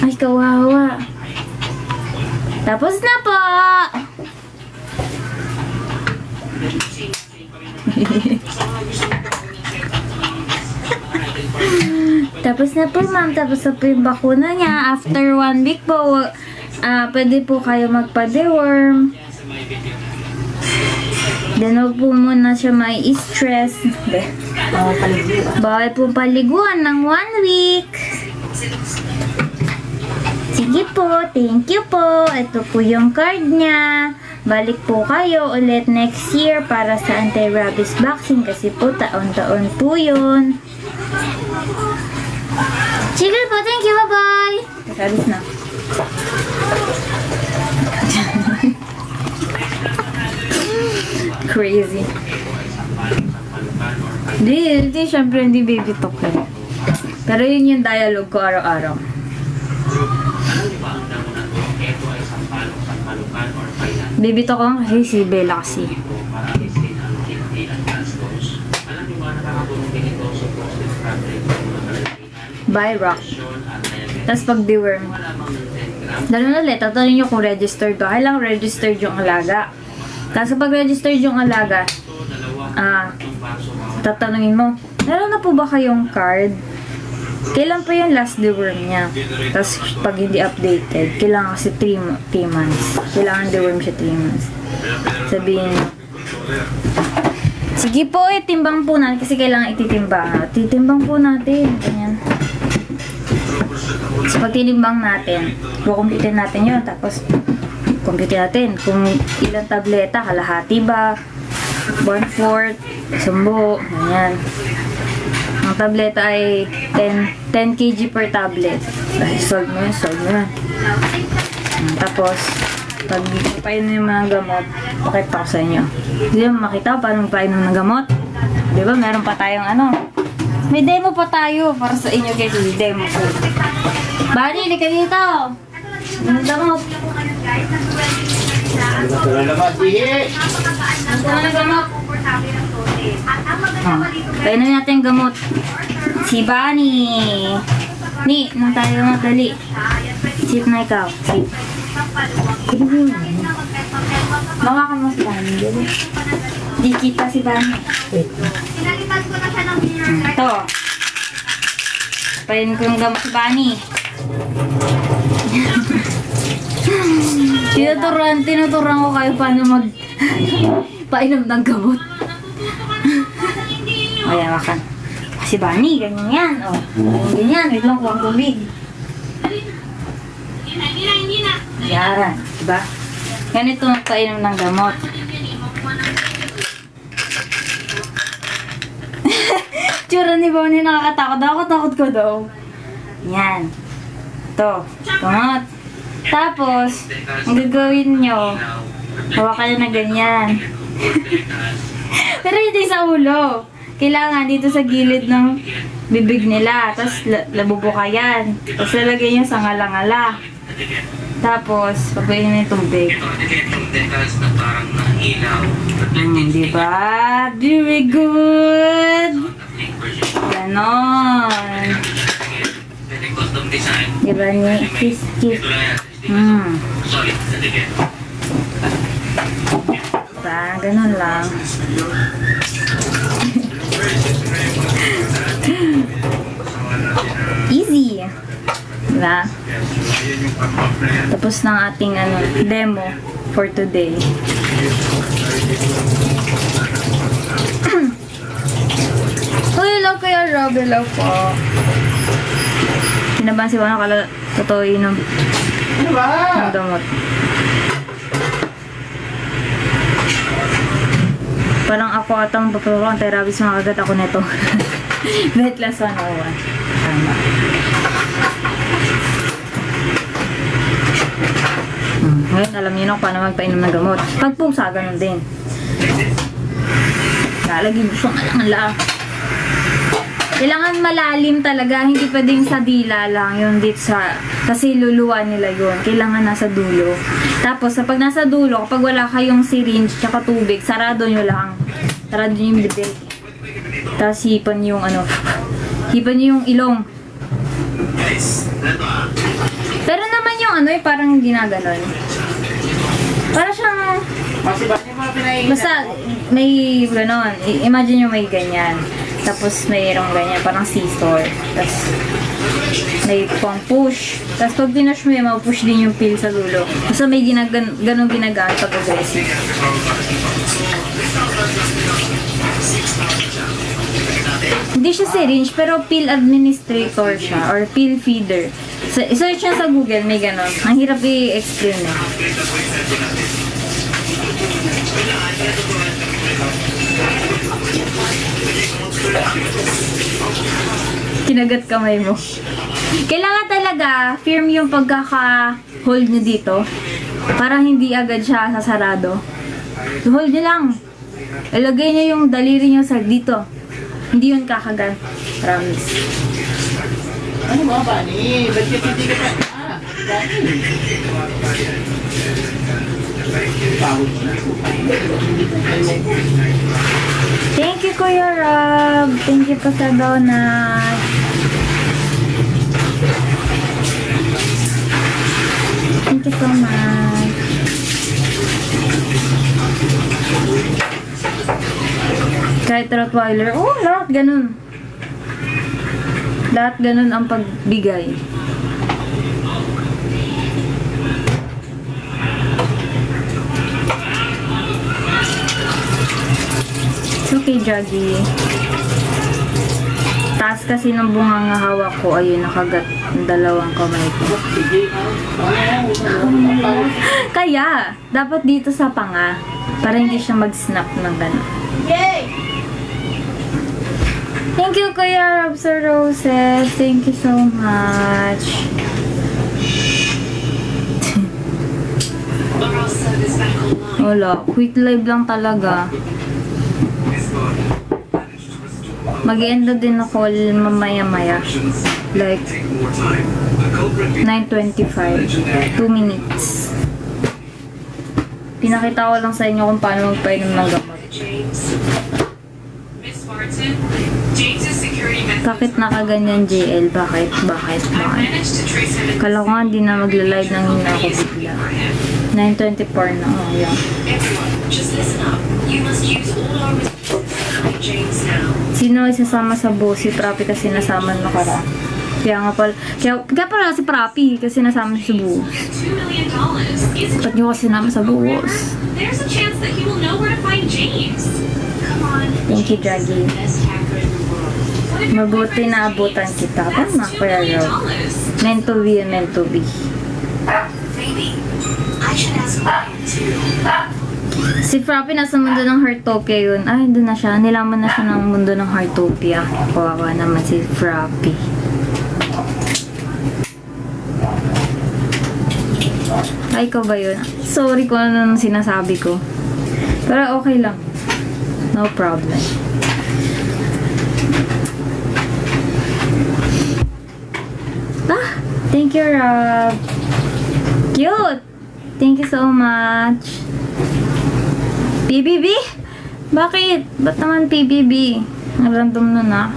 Ay, kawawa. Tapos na po. Tapos na po, ma'am. Tapos na po yung bakuna niya. After 1 week po, pwede po kayo magpa-deworm. Then, huwag po muna siya may stress. Bawal po paliguan ng 1 week. Sige po, thank you po. Ito po yung card niya. Balik po kayo ulit next year para sa anti-rabies vaccine kasi po taon-taon po yun. Sige po, thank you, bye-bye. Alis na. Crazy. Hindi, syempre hindi baby talk yun. Pero yun yung dialogue ko araw-araw. Baby talk ko kasi si Bella kasi. Bye, Rock. Tapos pag deworm. Dalo ulit, tatanungin nyo kung registered ba. Kailangan registered yung alaga. Tapos pag registered yung alaga, tatanungin mo, meron na po ba kayong card? Kailan pa yung last deworm niya? Tapos pag hindi updated, kailangan kasi 3 months. Kailangan deworm siya 3 months. Sabihin, sige po, timbang po natin kasi kailangan ititimbang. Titimbang po natin. Ganyan. So, pag tinimbang natin, kukumpitin natin yun. Tapos, kumpitin natin kung ilang tableta, kalahati ba, 1/4, sumbo, ganyan. Ang tableta ay 10 kg per tablet. Ay, solve mo yan. Tapos, pag painom yung mga gamot, pakita ko sa inyo. Hindi mo makita paano painom ng gamot. Diba, meron pa tayong may demo pa tayo para sa inyo guys. May demo po. Bani, hindi ka dito. Ano gamot? Ano gamot? Painom natin yung gamot. Si Bani. Ni, nang tayo madali. Sip na ikaw. Sip. Mawakan mo si Bani. Di kita si Bani. Ito. Painom ko yung gamot si Bani. Tinuturuan ko kayo paano painom ng gamot. O yan, makan. Kasi Bunny, ganyan yan. O, ganyan. Wait lang, kuwang tubig. Yaran, diba? Ganito magpainom ng gamot. Tsura ni Bonnie nakakatakot. Takot ko daw. Yan. Ito. Gamot. Tapos, ang gagawin nyo, hawakan na ganyan. Pero hindi sa ulo. Kailangan dito sa gilid ng bibig nila. Tapos, labubukayan. Tapos, lalagay nyo sa ngala-ngala. Tapos, pagpainin yung tubig. Diba? Very good! Ganon. Diba niya? Kiss. Diba? Ganon lang. Easy. Diba? Tapos ng ating demo for today. Hello Kuya Rob, hello po. Sinabahan si Wano kala totoo inom Ano ba? ng gamot. Parang ako atang papuro ang therapist, makagat ako neto. Bet last 101. Tama. Ngayon, alam niyo na kung paano magpainom ng gamot. Pag pusa, ganun din. Lalagyan mo siyang alang-alang. Kailangan malalim talaga. Hindi pwedeng sa dila lang. Yung dito sa... Kasi luluwa nila yun. Kailangan nasa dulo. Tapos, pag nasa dulo, kapag wala kayong syringe tsaka tubig, sarado nyo lang. Sarado nyo yung bibig. Tapos, hipan yung hipan nyo yung ilong. Pero naman yung parang ginaganon. Para siyang... Basta, may ganon. Imagine nyo may ganyan. Tapos mayroong ganyan, parang scissor. Tapos may pang push. Tapos pag pinush mo yun, mapush din yung pill sa dulo. Basta may ganong ginagamit pag aggressive. Hindi siya syringe, pero pill administrator siya, or pill feeder. Search nyo sa Google, may ganon. Ang hirap i-explain eh. Kinagat kamay mo. Kailangan talaga firm yung pagkaka-hold nyo dito para hindi agad siya sasarado. Hold nyo lang. Ilagay nyo yung daliri nyo sa dito. Hindi yun kakagat. Promise. Ano ba, Bunny? Ba't ka hindi ka pa? Bunny. Thank you, Kuya Rob. Thank you po sa donut. Thank you so much. Kahit Rottweiler, lahat ganun. Lahat ganun ang pagbigay. It's okay, Jaggy. Taas kasi ng bunganga hawak ko. Ayun, nakagat ang dalawang kamay ko. Kaya, dapat dito sa panga. Para hindi siya mag-snap ng gano'n. Yay! Thank you, Kuya Rob Sir Roses. Thank you so much. Wala. Quick live lang talaga. Mag-end na din ako mamaya-maya. Like 9:25. 2 minutes. Pinakita ko lang sa inyo kung paano magpainom ng gamot. Bakit nakaganyan, JL? Bakit? Kala ko nga hindi na magla-live nang hindi ako bigla. 9:24 na. Oh, yeah. Sino isasama sa boss? Si Trapi kasi nasama na kara. Kaya nga pala, kaya pala si Prapi kasi nasama siya sa buhos. $2 million isn't Ba't niyo kasi sinama sa buhos? there's a chance that he will know where to find James. Come on. Thank you, Jaggy. Best hacker in the world. What if your Mabuti boyfriend's na abutan genius? kita. That's Tama, $2 Kuya million. Rob. Meant to be and meant to be. Maybe I should ask Ryan too. Si Frappy nasa mundo ng Heartopia yun. Ay, doon na siya. Nilaman na siya ng mundo ng Heartopia. Kawawa naman si Frappy. Ay, ikaw ba yun? Sorry kung ano nang sinasabi ko. Pero okay lang. No problem. Ah! Thank you, Rob. Cute! Thank you so much. PBB? Bakit? Ba't naman PBB? Ang random nun ah.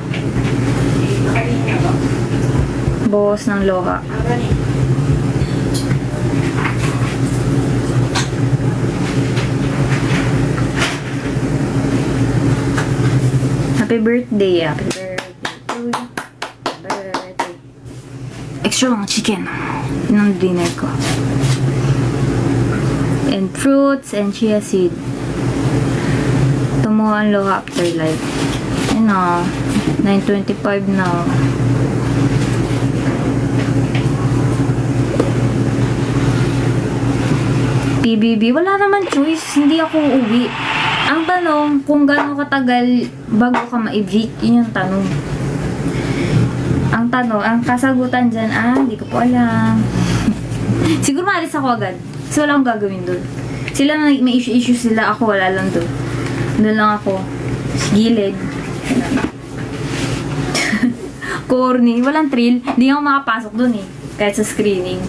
Buhos ng loha. Happy birthday. Happy birthday to you. Happy birthday. Extra long chicken. Yun ang dinner ko. And fruits and chia seed. Tumuha ang loha afterlife. Ayun na. 9:25 na. PBB, wala naman choice. Hindi ako uuwi. Ang tanong, kung gaano katagal bago ka ma-evict, yun yung tanong. Ang tanong, ang kasagutan dyan, hindi ko po alam. Siguro maalis ako agad. Kasi wala akong gagawin doon. Sila may issue sila, ako wala lang doon. Doon lang ako. Sa gilid. Corny. Walang thrill. Hindi ako makapasok doon eh. Kahit sa screening.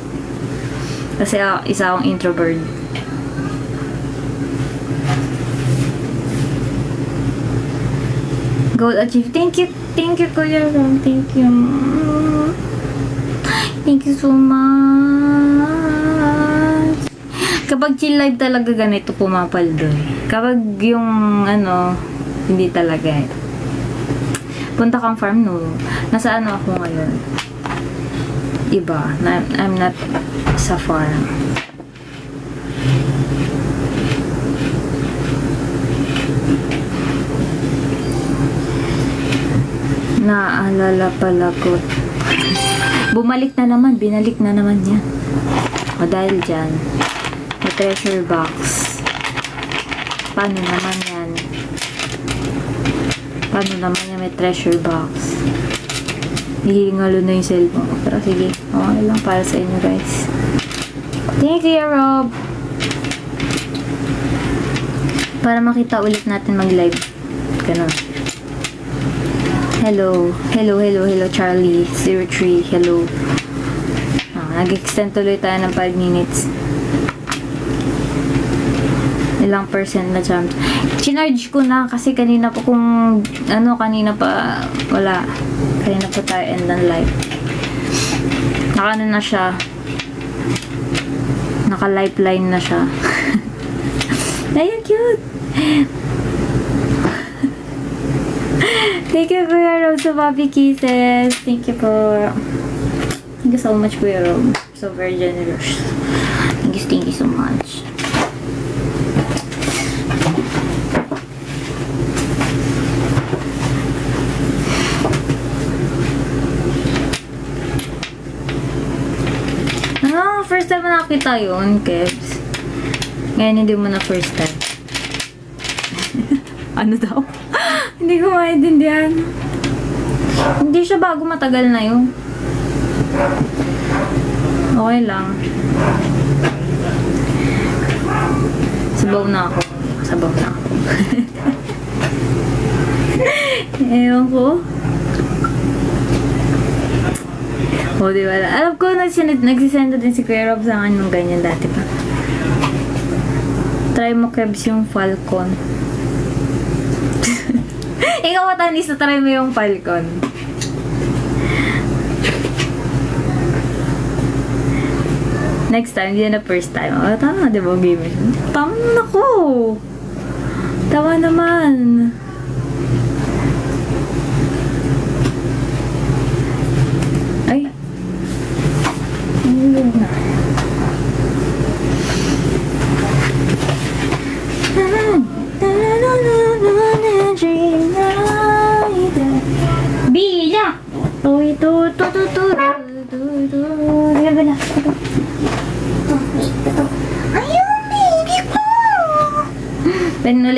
Kasi isa akong introvert. Goal achieved. Thank you. Thank you, Kuya Ron. Thank you. Thank you so much. Kapag chill live talaga ganito pumapaldo. Kapag yung hindi talaga eh. Punta kang farm, no? Nasa ako ngayon? Iba. I'm not sa farm. Naalala pala ko. Bumalik na naman. Binalik na naman yan. O dahil dyan, may treasure box. Paano naman yan? Paano naman yan may treasure box? Hihingalo na yung cellphone ko. Pero sige, okay lang para sa inyo guys. Thank you, Rob! Para makita ulit natin mag-live. Ganun. Hello. Hello, hello, hello, Charlie. 03, hello. Nag-extend tuloy tayo ng 5 minutes. Ilang percent na jump. Chinarge ko na kasi kanina pa kanina pa wala. Kanina pa tayo end ng live. Naka na siya. Naka-lifeline na siya. Ayun, cute! Thank you, Kuya Rob, sa Bobby Kisses. Thank you po. Thank you so much, Kuya Rob. So very generous. Thank you so much. First time mo nakita yun, Kebs. Ngayon hindi mo na first time. Ano daw? Hindi ko maintindihan. Hindi siya bago, matagal na yun. Okay lang. Sabaw na ako. Sabaw na ako. Ewan ko. O, di ba? Alam ko, nagsisend din si Kuya Rob sa akin ng ganyan dati pa. Try mo, Kebs, yung Falcon. Ikaw, Matanis, try mo yung Falcon. Next time, hindi na first time. O, tama, di ba, gamer? Tama na ko. Tama naman. Ay,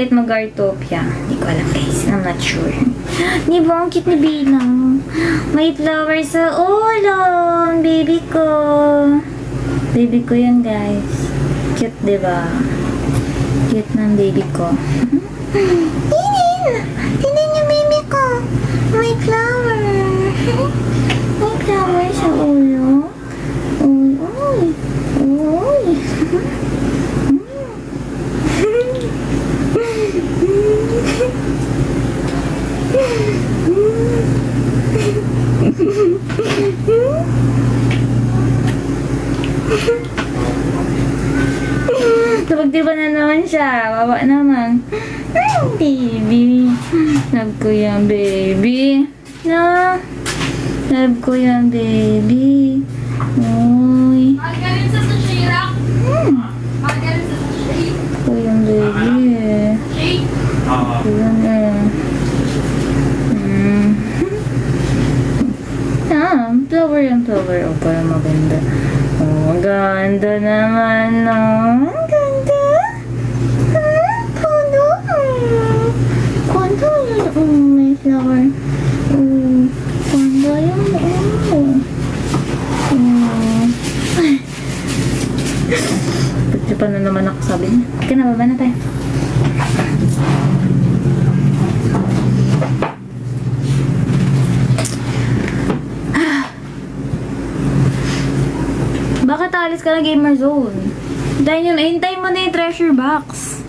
ulit mag-Gartopia? Hindi ko alam guys. I'm not sure. Di ba? Ang cute ni Binang. May flower sa ulo. Baby ko. Baby ko yan guys. Cute di ba? Cute ng baby ko. Tinin! Tinin yung baby ko. May flower. May flower sa ulo. Uy, uy. Uy. Tubag-tiba na naman siya. Wawa naman. Baby. Love ko yan, baby. No. Love ko yan, baby. Uy. Magaling sa Shira. Magaling sa Shira. Love ko yan, baby. Shake. Love ko yan eh. Flower yung flower. O, parang maganda. Oh, ang ganda naman, no? Ang ganda. Kondo. Kondo yun. Oh, may flower. Oh, kondo yung Pagtripan na naman ako, sabi niya. Ika na, baba na tayo. Bakit alis ka na gamer zone? Dahil yun, hintay mo na yung treasure box.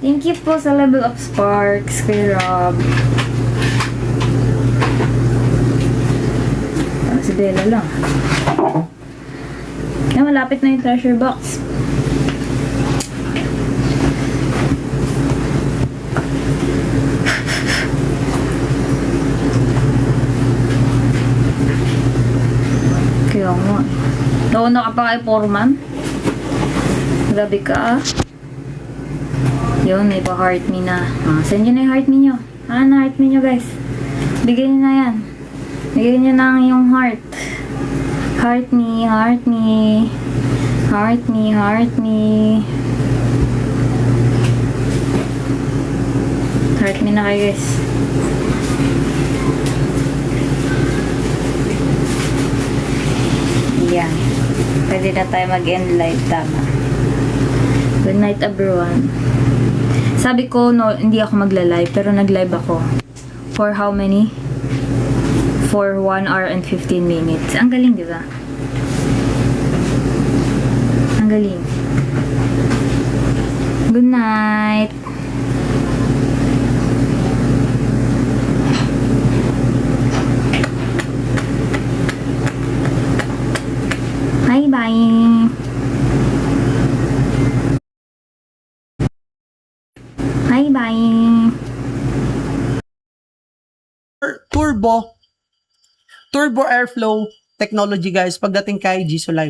Thank you po sa level of sparks kay Rob. Si Bella lang. Malapit na yung treasure box. Kaya nga. Nauna ka pa kay Foreman. Grabe ka ah. Yun, may pa-heart me na. Send nyo na yung heart me nyo. Na-heart me nyo guys. Bigyan nyo na yan. Bigyan nyo na yung heart. Heart me, heart me. Heart me, heart me. Heart me na kayo guys. Yan. Pwede na tayo mag-end live. Tama. Good night everyone. Sabi ko, no, hindi ako magla-live, pero nag-live ako. For how many? For 1 hour and 15 minutes. Ang galing, di ba? Ang galing. Good night. Bye-bye. Bye-bye. Turbo Airflow technology guys pagdating kay Jisoo Live.